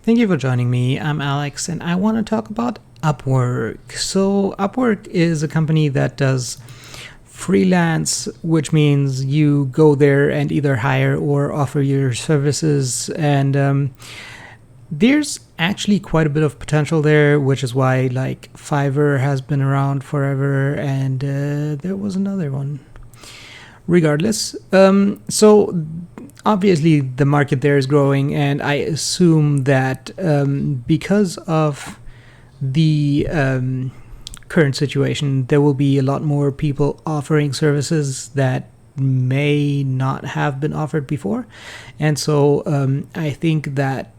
Thank you for joining me. I'm Alex, and I want to talk about Upwork. So, Upwork is a company that does freelance, which means you go there and either hire or offer your services. And there's actually quite a bit of potential there, which is why, like, Fiverr has been around forever, and there was another one. Regardless, so obviously the market there is growing, and I assume that because of the current situation, there will be a lot more people offering services that may not have been offered before. And so I think that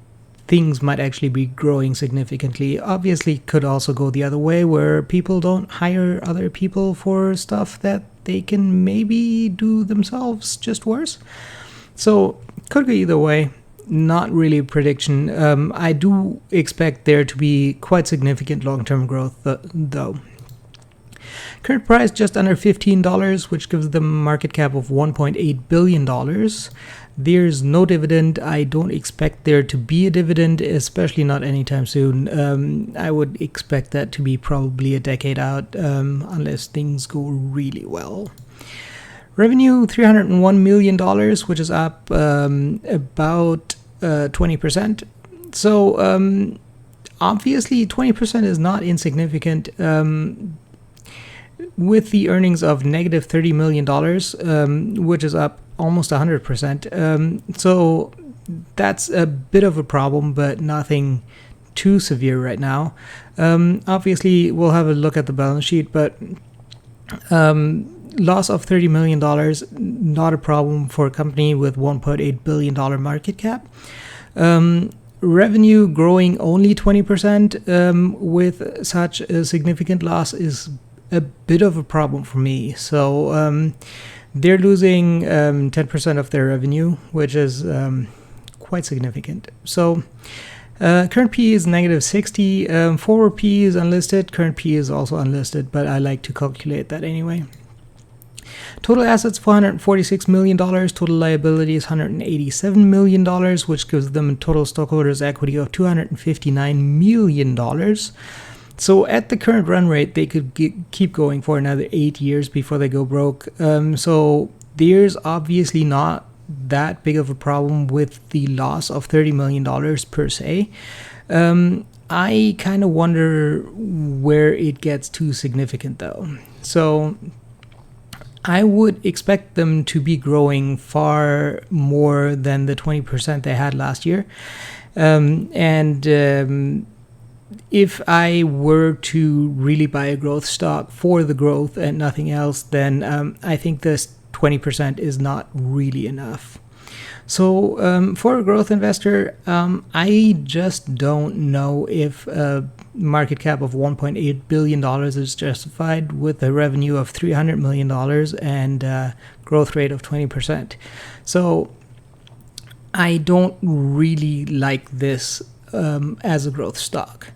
things might actually be growing significantly. Obviously, could also go the other way, where people don't hire other people for stuff that they can maybe do themselves just worse. So could go either way. Not really a prediction. I do expect there to be quite significant long-term growth though. Current price just under $15, which gives them a market cap of $1.8 billion. There's no dividend. I don't expect there to be a dividend, especially not anytime soon. I would expect that to be probably a decade out, unless things go really well. Revenue, $301 million, which is up about 20%. So obviously 20% is not insignificant. With the earnings of negative $30 million, which is up almost 100%. So that's a bit of a problem, but nothing too severe right now. Obviously, we'll have a look at the balance sheet, but loss of $30 million, not a problem for a company with $1.8 billion market cap. Revenue growing only 20% with such a significant loss is a bit of a problem for me. So they're losing 10% of their revenue, which is quite significant. So current PE is negative 60. Forward PE is unlisted. Current PE is also unlisted, but I like to calculate that anyway. Total assets, $446 million. Total liabilities, $187 million, which gives them a total stockholders' equity of $259 million. So at the current run rate, they could keep going for another 8 years before they go broke. So there's obviously not that big of a problem with the loss of $30 million per se. I kind of wonder where it gets too significant though. So I would expect them to be growing far more than the 20% they had last year. If I were to really buy a growth stock for the growth and nothing else, then I think this 20% is not really enough. So for a growth investor, I just don't know if a market cap of $1.8 billion is justified with a revenue of $300 million and a growth rate of 20%. So I don't really like this as a growth stock.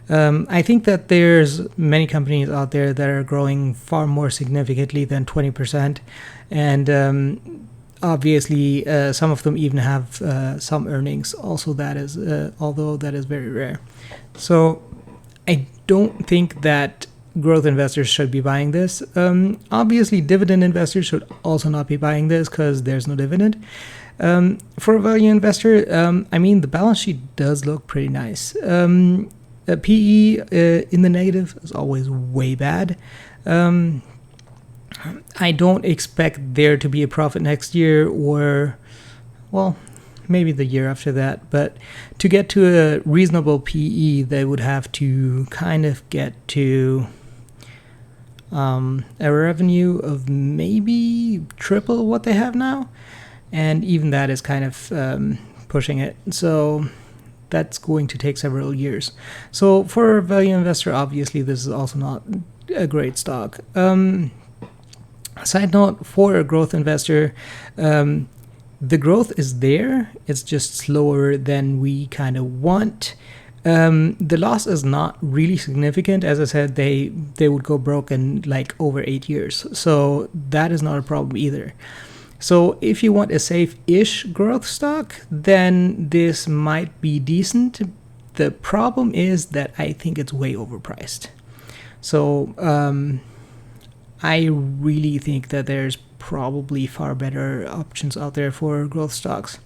I think that there's many companies out there that are growing far more significantly than 20%. And obviously, some of them even have some earnings. Also, that is, although that is very rare. So I don't think that growth investors should be buying this. Obviously, dividend investors should also not be buying this because there's no dividend. For a value investor, the balance sheet does look pretty nice. PE in the negative is always way bad. I don't expect there to be a profit next year or, well, maybe the year after that. But to get to a reasonable PE, they would have to kind of get to a revenue of maybe triple what they have now. And even that is kind of pushing it. So that's going to take several years. So for a value investor, obviously, this is also not a great stock. Side note, for a growth investor, the growth is there. It's just slower than we kind of want. The loss is not really significant. As I said, they would go broke in like over 8 years. So that is not a problem either. So if you want a safe-ish growth stock, then this might be decent. The problem is that I think it's way overpriced. So I really think that there's probably far better options out there for growth stocks.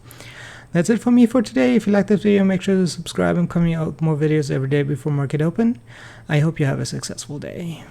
That's it for me for today. If you like this video, make sure to subscribe. I'm coming out with more videos every day before market open. I hope you have a successful day.